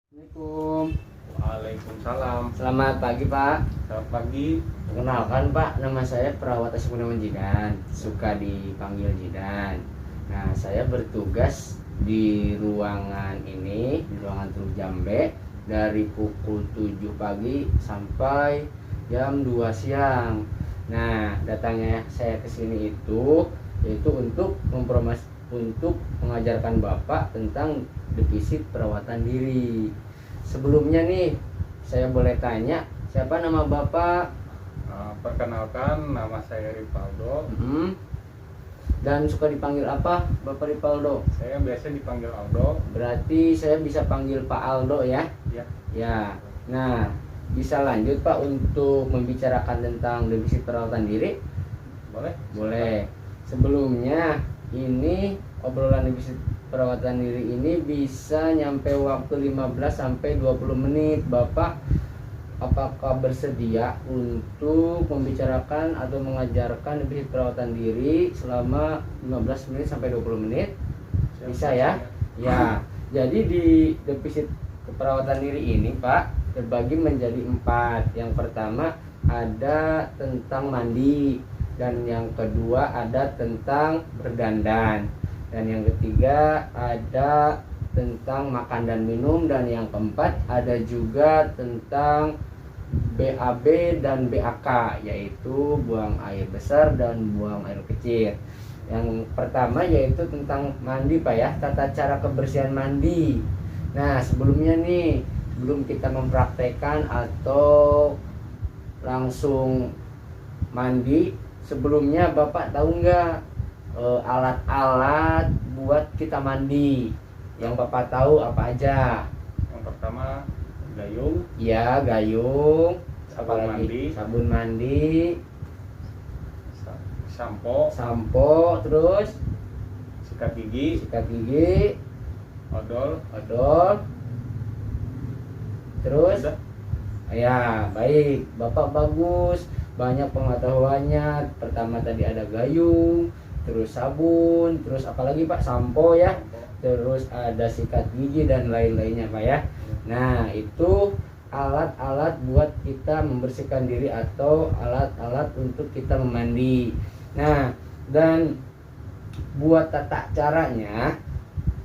Assalamualaikum. Waalaikumsalam. Selamat pagi Pak. Selamat pagi. Perkenalkan Pak, nama saya Perawat Asep Gunawan Jidan, suka dipanggil Jidan. Nah, saya bertugas di ruangan ini, di ruangan Teluk Jambe, dari pukul 7 pagi sampai jam 2 siang. Nah, datangnya saya ke sini itu yaitu untuk mengajarkan Bapak tentang defisit perawatan diri. Sebelumnya nih, saya boleh tanya, siapa nama Bapak? Perkenalkan, nama saya Ripaldo. Dan suka dipanggil apa, Bapak Ripaldo? Saya biasa dipanggil Aldo. Berarti saya bisa panggil Pak Aldo ya? Ya. Ya. Nah, bisa lanjut Pak untuk membicarakan tentang defisit perawatan diri? Boleh? Boleh. Sebelumnya, ini obrolan defisit perawatan diri ini bisa nyampe waktu 15 sampai 20 menit. Bapak apakah bersedia untuk membicarakan atau mengajarkan defisit perawatan diri selama 15 menit sampai 20 menit? Bisa ya? Ya. Jadi di defisit keperawatan diri ini Pak terbagi menjadi 4. Yang pertama ada tentang mandi, dan yang kedua ada tentang berdandan, dan yang ketiga ada tentang makan dan minum, dan yang keempat ada juga tentang BAB dan BAK, yaitu buang air besar dan buang air kecil. Yang pertama yaitu tentang mandi Pak ya, tata cara kebersihan mandi. Nah, sebelumnya nih, sebelum kita mempraktekkan atau langsung mandi, sebelumnya Bapak tahu nggak alat-alat buat kita mandi? Yang Bapak tahu apa aja? Yang pertama gayung. Ya, gayung. Sabun Apalagi? mandi. Sabun mandi, Sampo. terus Sikat gigi. sikat gigi, Odol. terus Udah. ya, baik. Bapak bagus, banyak pengetahuannya. Pertama tadi ada gayung, terus sabun, terus apalagi Pak? Sampo ya, terus ada sikat gigi dan lain-lainnya Pak ya. Nah, itu alat-alat buat kita membersihkan diri atau alat-alat untuk kita memandi. Nah, dan buat tata caranya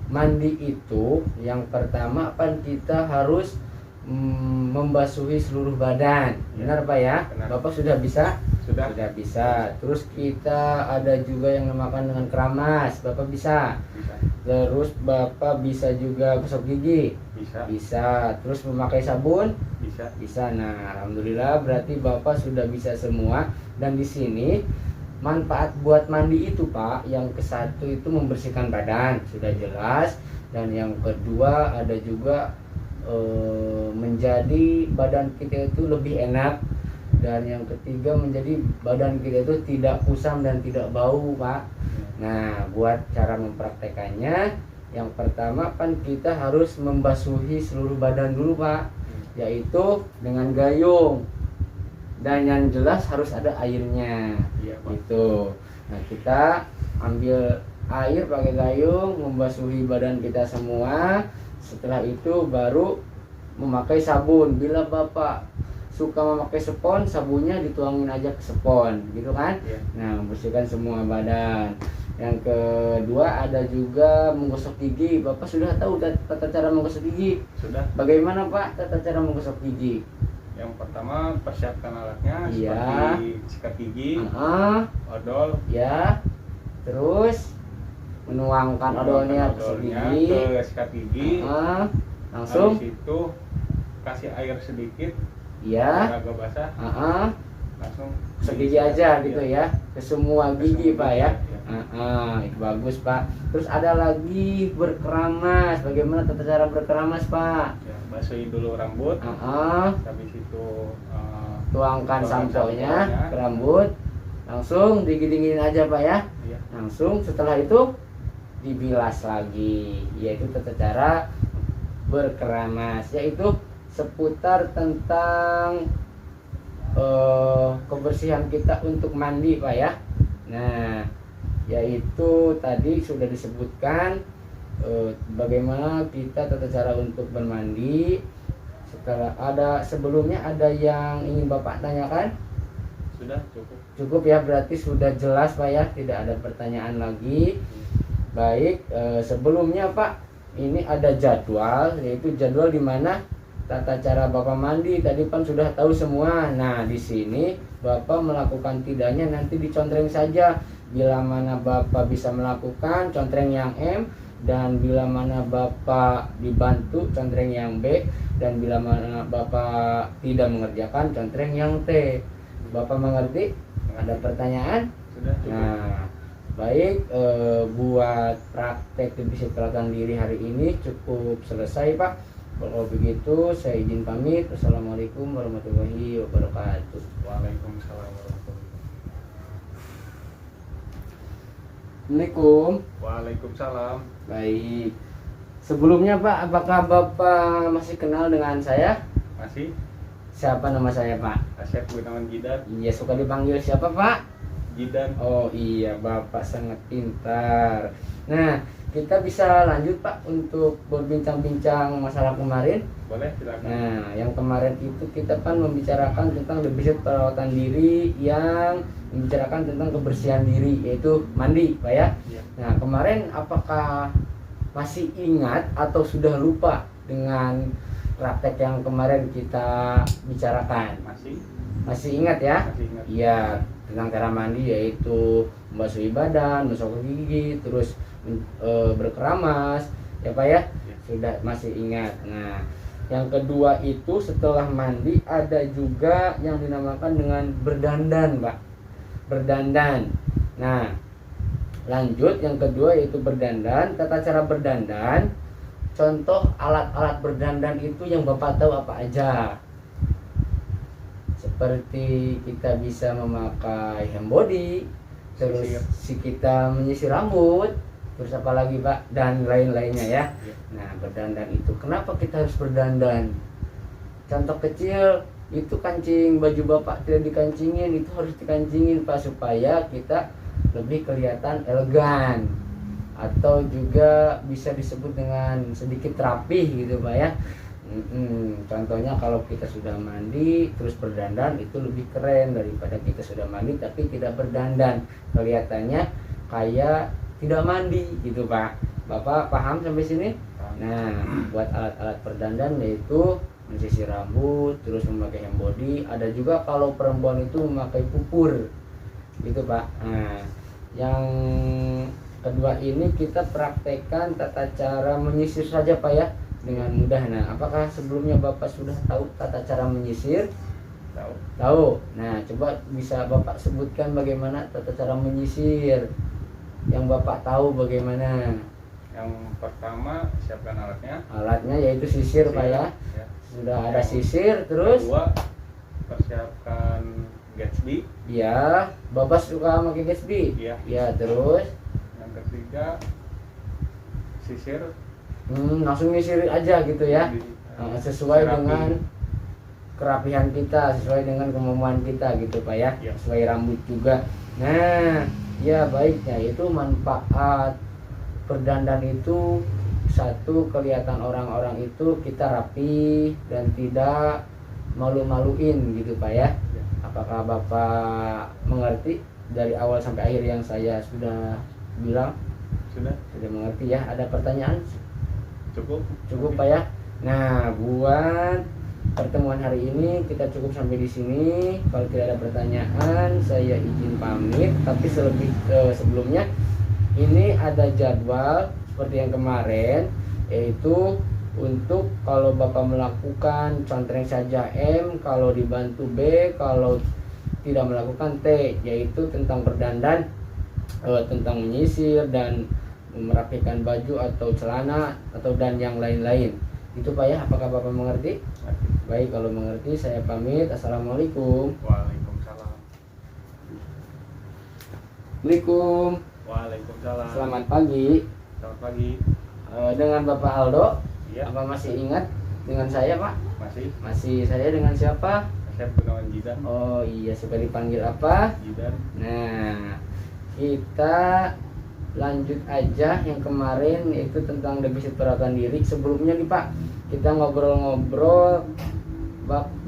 mandi itu, yang pertama kan kita harus membasuhi seluruh badan. Benar Pak ya? Benar. Bapak sudah bisa? Sudah. Sudah bisa. Terus kita ada juga yang namakan dengan keramas. Bapak bisa? Bisa. Terus Bapak bisa juga gosok gigi? Bisa. Bisa. Terus memakai sabun? Bisa. Bisa. Nah, alhamdulillah berarti Bapak sudah bisa semua. Dan di sini manfaat buat mandi itu Pak, yang ke satu itu membersihkan badan, sudah jelas. Dan yang kedua ada juga menjadi badan kita itu lebih enak. Dan yang ketiga menjadi badan kita itu tidak kusam dan tidak bau Pak. Nah, buat cara mempraktekannya, yang pertama kan kita harus membasuhi seluruh badan dulu Pak, yaitu dengan gayung. Dan yang jelas harus ada airnya. Iya, Pak. Gitu. Nah, kita ambil air pakai gayung, membasuhi badan kita semua. Setelah itu baru memakai sabun. Bila Bapak suka memakai spons, sabunnya dituangin aja ke spons, gitu kan? Iya. Nah, membersihkan semua badan. Yang kedua ada juga menggosok gigi. Bapak sudah tahu tata cara menggosok gigi? Sudah. Bagaimana Pak tata cara menggosok gigi? Yang pertama persiapkan alatnya. Iya. Seperti sikat gigi, odol. Ya. Terus menuangkan odolnya ke gigi, ke sikat gigi. langsung Habis itu kasih air sedikit, ya, agak basah, langsung segigi aja gitu ya. ya, ke semua Ke gigi semua Pak ya. gigi, Itu bagus Pak. Terus ada lagi berkeramas. Bagaimana tata cara berkeramas Pak? Ya, basuhi dulu rambut. Habis itu Tuangkan samponya samponya ke rambut, langsung digidingin aja Pak ya. ya. Langsung setelah itu dibilas lagi, yaitu tata cara berkeramas, yaitu seputar tentang kebersihan kita untuk mandi Pak ya. Nah, yaitu tadi sudah disebutkan bagaimana kita tata cara untuk bermandi. Setelah sebelumnya ada yang ingin Bapak tanyakan? Sudah cukup. Cukup ya, berarti sudah jelas Pak ya, tidak ada pertanyaan lagi. Baik, sebelumnya Pak, ini ada jadwal, yaitu jadwal di mana tata cara Bapak mandi tadi kan sudah tahu semua. Nah, di sini Bapak melakukan tidaknya nanti dicontreng saja. Bila mana Bapak bisa melakukan, contreng yang M, dan bila mana Bapak dibantu, contreng yang B, dan bila mana Bapak tidak mengerjakan, contreng yang T. Bapak mengerti? Ada pertanyaan? Sudah cukup. Nah, baik, buat praktek defisit perawatan diri hari ini cukup selesai Pak. Kalau begitu saya izin pamit. Assalamualaikum warahmatullahi wabarakatuh. Waalaikumsalam warahmatullahi Assalamualaikum. Waalaikumsalam. Baik. Sebelumnya Pak, apakah Bapak masih kenal dengan saya? Masih? Siapa nama saya Pak? Asep Gunawan Jidan. Iya, suka dipanggil siapa Pak? Jidan. Oh iya, Bapak sangat pintar. Nah, kita bisa lanjut Pak untuk berbincang-bincang masalah kemarin. Boleh, silakan. Nah, yang kemarin itu kita kan membicarakan tentang defisit perawatan diri yang membicarakan tentang kebersihan diri, yaitu mandi Pak ya. Iya. Nah, kemarin apakah masih ingat atau sudah lupa dengan praktek yang kemarin kita bicarakan? Masih ingat ya? Masih ingat. Iya, tentang cara mandi yaitu membasuh badan, menggosok gigi, terus berkeramas, ya Pak ya? Ya. Sudah masih ingat. Nah, yang kedua itu setelah mandi ada juga yang dinamakan dengan berdandan, Pak. Berdandan. Nah, lanjut yang kedua yaitu berdandan. Tata cara berdandan. Contoh alat-alat berdandan itu yang Bapak tahu apa aja? Seperti kita bisa memakai hand body, terus si kita menyisir rambut, terus apa lagi Pak, dan lain-lainnya ya. Nah, berdandan itu kenapa kita harus berdandan? Contoh kecil itu kancing baju Bapak tidak dikancingin, itu harus dikancingin Pak, supaya kita lebih kelihatan elegan, atau juga bisa disebut dengan sedikit rapih gitu Pak ya. Contohnya kalau kita sudah mandi terus berdandan itu lebih keren daripada kita sudah mandi tapi tidak berdandan, kelihatannya kayak tidak mandi gitu Pak. Bapak paham sampai sini? Nah, buat alat-alat berdandan yaitu mensisir rambut, terus memakai hand body, ada juga kalau perempuan itu memakai pupur gitu Pak. Nah, yang kedua ini kita praktekkan tata cara menyisir saja Pak ya, dengan mudah. Nah, apakah sebelumnya Bapak sudah tahu tata cara menyisir? Tahu. Tahu. Nah, coba bisa Bapak sebutkan bagaimana tata cara menyisir yang Bapak tahu bagaimana? Yang pertama, siapkan alatnya. Alatnya yaitu sisir Pak ya. Ya. Sudah ada sisir, terus Kedua, persiapkan Gatsby. ya, Bapak suka pakai Gatsby? Iya. Ya, terus Yang ketiga, sisir. langsung nyisir aja gitu ya. Sesuai Rapi. dengan kerapihan kita, sesuai dengan kemampuan kita gitu Pak ya. Ya. Sesuai rambut juga. Nah, ya baiknya itu manfaat berdandan itu, satu, kelihatan orang-orang itu kita rapi dan tidak malu-maluin gitu Pak ya. Ya. Apakah Bapak mengerti dari awal sampai akhir yang saya sudah bilang? Sudah? Sudah mengerti ya? Ada pertanyaan? Cukup? Pak ya. Nah, buat pertemuan hari ini kita cukup sampai di sini. Kalau tidak ada pertanyaan, saya izin pamit. Tapi sebelumnya ini ada jadwal seperti yang kemarin, yaitu untuk kalau Bapak melakukan contreng saja M, kalau dibantu B, kalau tidak melakukan T, yaitu tentang berdandan, tentang menyisir dan merapikan baju atau celana atau dan yang lain-lain. Itu Pak ya, apakah Bapak mengerti? Baik, kalau mengerti saya pamit. Assalamualaikum. Waalaikumsalam. Assalamualaikum. Waalaikumsalam. Selamat pagi. Selamat pagi. Dengan Bapak Aldo. Iya. Apa masih ingat dengan saya Pak? Masih. Masih. Saya dengan siapa? Asep Gunawan Jidan. Oh iya, suka dipanggil apa? Jidan. Nah, kita lanjut aja yang kemarin, yaitu tentang defisit perawatan diri. Sebelumnya nih Pak, kita ngobrol-ngobrol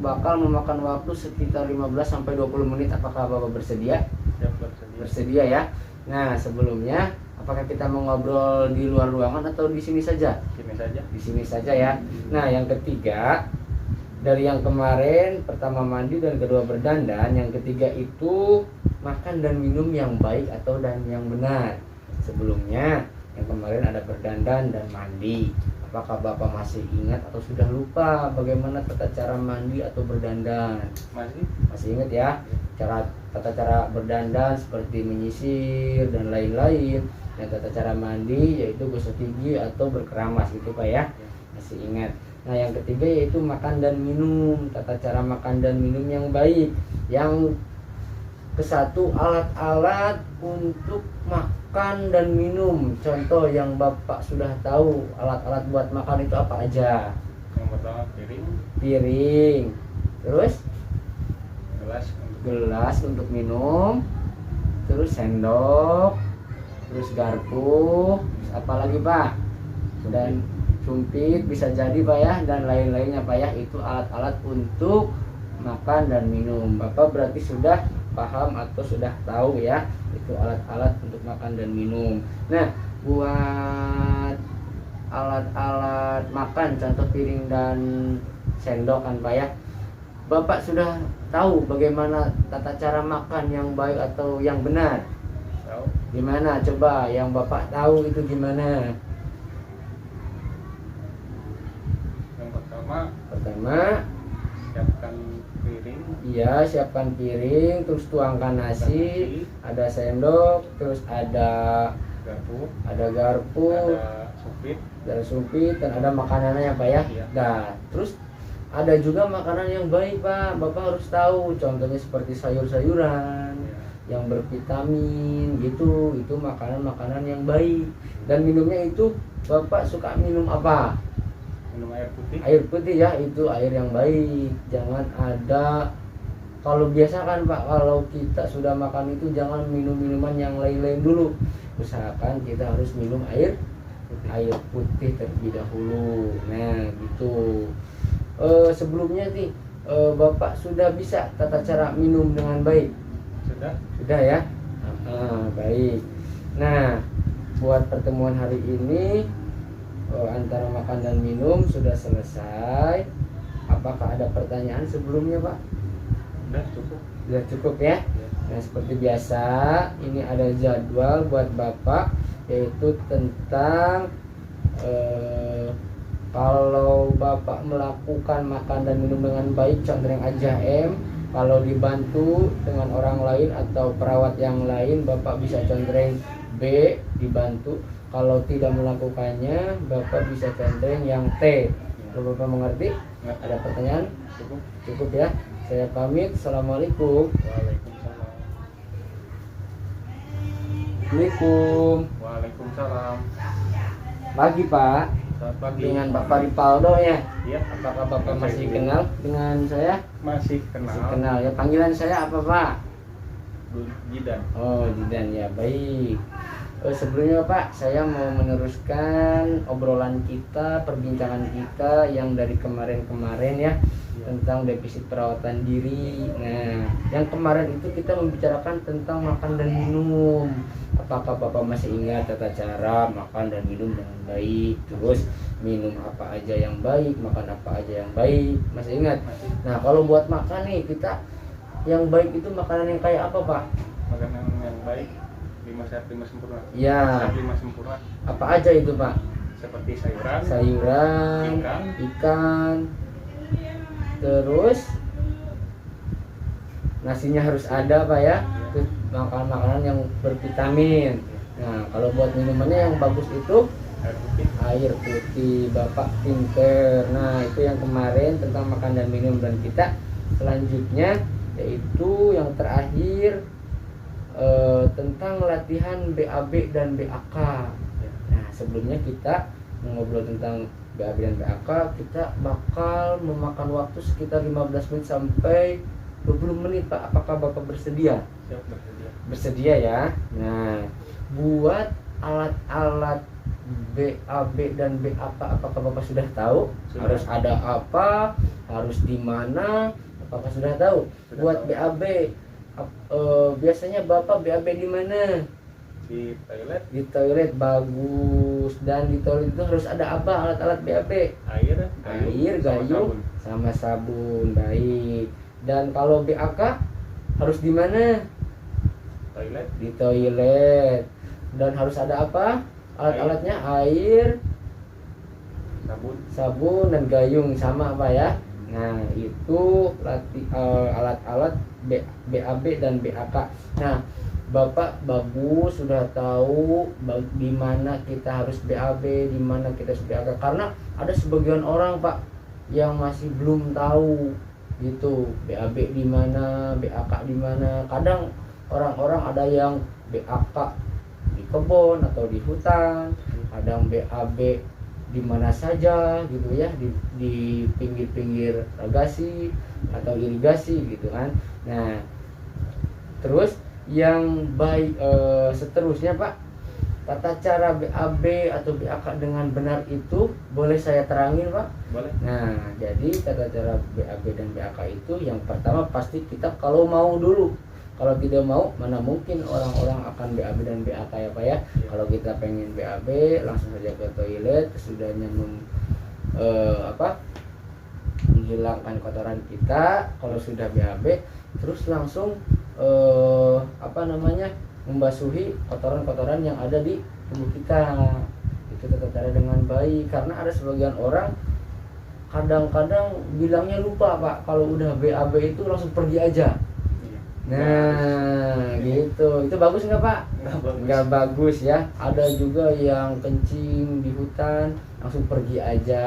bakal memakan waktu sekitar 15-20 menit. Apakah Bapak bersedia? Siap, bersedia. Bersedia ya. Nah, sebelumnya apakah kita mau ngobrol di luar ruangan atau di sini saja? Sini saja. Di sini saja ya. Nah, yang ketiga, dari yang kemarin, pertama mandi dan kedua berdandan, yang ketiga itu makan dan minum yang baik atau dan yang benar. Sebelumnya yang kemarin ada berdandan dan mandi. Apakah Bapak masih ingat atau sudah lupa bagaimana tata cara mandi atau berdandan? Masih ingat ya? Tata cara berdandan seperti menyisir dan lain-lain. Dan tata cara mandi yaitu gosok gigi atau berkeramas gitu Pak ya. Masih ingat. Nah, yang ketiga yaitu makan dan minum. Tata cara makan dan minum yang baik. Yang kesatu, alat-alat untuk makan dan minum. Contoh yang Bapak sudah tahu, alat-alat buat makan itu apa aja? Yang pertama piring. Terus Gelas. gelas untuk minum. Terus sendok. Terus garpu. Terus apa lagi Pak? Dan sumpit bisa jadi Pak ya, dan lain-lainnya Pak ya. Itu alat-alat untuk makan dan minum. Bapak berarti sudah paham atau sudah tahu ya, itu alat-alat untuk makan dan minum. Nah, buat alat-alat makan, contoh piring dan sendok kan Pak ya, Bapak sudah tahu bagaimana tata cara makan yang baik atau yang benar? Tahu. Gimana? Coba yang Bapak tahu itu gimana? Yang pertama siapkan piring. Iya, siapkan piring, terus tuangkan nasi, ada sendok, terus ada garpu, ada sumpit, dan ada makanannya ya Pak ya. Iya. Nah, terus ada juga makanan yang baik Pak, Bapak harus tahu. Contohnya seperti sayur-sayuran yang bervitamin gitu, itu makanan-makanan yang baik. Dan minumnya itu Bapak suka minum apa? Minum air putih. Air putih ya, itu air yang baik. Jangan ada, kalau biasa kan Pak, kalau kita sudah makan itu jangan minum minuman yang lain-lain dulu. Usahakan kita harus minum air putih terlebih dahulu. Nah gitu. Sebelumnya nih Bapak sudah bisa tata cara minum dengan baik? Sudah ya. Baik. Nah, buat pertemuan hari ini antara makan dan minum sudah selesai. Apakah ada pertanyaan sebelumnya Pak? Sudah cukup ya. Nah, seperti biasa ini ada jadwal buat Bapak, yaitu tentang kalau Bapak melakukan makan dan minum dengan baik, contohnya aja kalau dibantu dengan orang lain atau perawat yang lain, Bapak bisa contohnya B, dibantu. Kalau tidak melakukannya, Bapak bisa contohnya yang T. Kalau Bapak mengerti? Ada pertanyaan? Cukup ya. Saya pamit. Assalamualaikum. Waalaikumsalam. Pagi Pak. Selamat pagi. Dengan Bapak Ripaldo ya. Iya. Apakah Bapak masih kenal dengan saya? Masih kenal. Masih kenal ya. Panggilan saya apa Pak? Jidan. Oh, Jidan ya. Baik. Sebelumnya Pak, saya mau meneruskan obrolan kita, perbincangan kita yang dari kemarin-kemarin ya, tentang defisit perawatan diri. Nah, yang kemarin itu kita membicarakan tentang makan dan minum. Apakah Bapak masih ingat tata cara makan dan minum dengan baik? Terus minum apa aja yang baik, makan apa aja yang baik? Masih ingat? Nah, kalau buat makan nih, kita yang baik itu makanan yang kayak apa Pak? Makanan yang baik 5 sehat 5 sempurna. Ya. 5 sempurna. Apa aja itu Pak? Seperti sayuran, ikan, terus nasinya harus ada Pak ya. Terus makanan-makanan yang bervitamin. Nah, kalau buat minumannya yang bagus itu air putih. Bapak pinter. Nah, itu yang kemarin tentang makan dan minum. Dan kita selanjutnya yaitu yang terakhir tentang latihan BAB dan BAK. Nah, sebelumnya kita mengobrol tentang BAB dan BAK, kita bakal memakan waktu sekitar 15 menit sampai 20 menit Pak. Apakah Bapak bersedia? Siap, bersedia. Bersedia ya. Nah, buat alat-alat BAB dan BAK, apakah Bapak sudah tahu? Sudah. Harus ada apa? Harus di mana? Apakah sudah tahu? Sudah Buat tahu. BAB, biasanya Bapak BAB di mana? Di toilet, Di toilet, bagus. Dan di toilet itu harus ada apa? Alat-alat BAB? air, Air, sama gayung, sabun. sama sabun. Baik. Dan kalau BAK harus di mana? Toilet, Di toilet. Dan harus ada apa? Alat-alatnya air, sabun, sabun, dan gayung, sama apa ya? Nah, itu alat-alat BAB dan BAK. Nah, Bapak bagus sudah tahu di mana kita harus BAB, di mana kita harus BAK. Karena ada sebagian orang, Pak, yang masih belum tahu gitu, BAB di mana, BAK di mana. Kadang orang-orang ada yang BAK di kebun atau di hutan, kadang BAB di mana saja gitu ya, di pinggir-pinggir irigasi atau irigasi gitu kan. Nah, terus yang baik seterusnya, Pak, tata cara BAB atau BAK dengan benar itu boleh saya terangin, Pak? boleh. Nah, jadi tata cara BAB dan BAK itu yang pertama pasti kita kalau mau dulu. Kalau tidak mau, mana mungkin orang-orang akan BAB dan BAK ya, Pak ya. Iya. Kalau kita pengen BAB, langsung saja ke toilet, sesudahnya menghilangkan kotoran kita. Kalau sudah BAB, terus langsung membasuhi kotoran-kotoran yang ada di tubuh kita. Itu tata cara dengan baik. Karena ada sebagian orang kadang-kadang bilangnya lupa, Pak, kalau udah BAB itu langsung pergi aja. Iya. Nah, gitu. Itu bagus nggak, Pak? Nggak bagus. Nggak bagus ya. Ada juga yang kencing di hutan langsung pergi aja.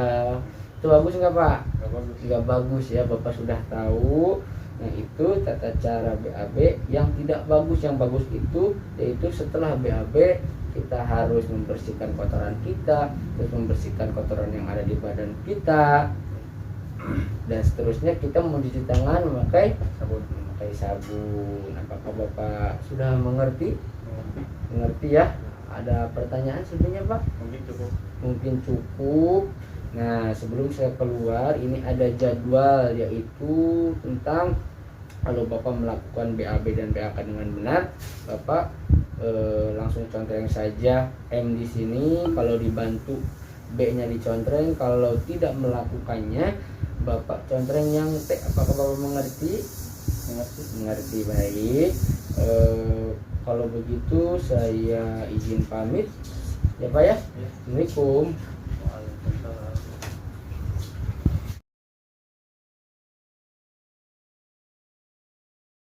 Itu bagus nggak, Pak? Nggak bagus. Nggak bagus ya. Bapak sudah tahu. Nah, itu tata cara BAB yang tidak bagus. Yang bagus itu yaitu setelah BAB kita harus membersihkan kotoran kita, terus membersihkan kotoran yang ada di badan kita, dan seterusnya kita mencuci tangan memakai sabun. Apakah Bapak sudah mengerti? Mengerti ya? Ada pertanyaan sebelumnya, Pak? Mungkin cukup. Mungkin cukup. Nah, sebelum saya keluar, ini ada jadwal, yaitu tentang kalau Bapak melakukan BAB dan BAK dengan benar, Bapak langsung contreng saja M di sini. Kalau dibantu, B-nya dicontreng. Kalau tidak melakukannya, Bapak contreng yang T. Apakah Bapak mengerti? Mengerti, baik. Kalau begitu saya izin pamit ya, Pak ya. Assalamualaikum.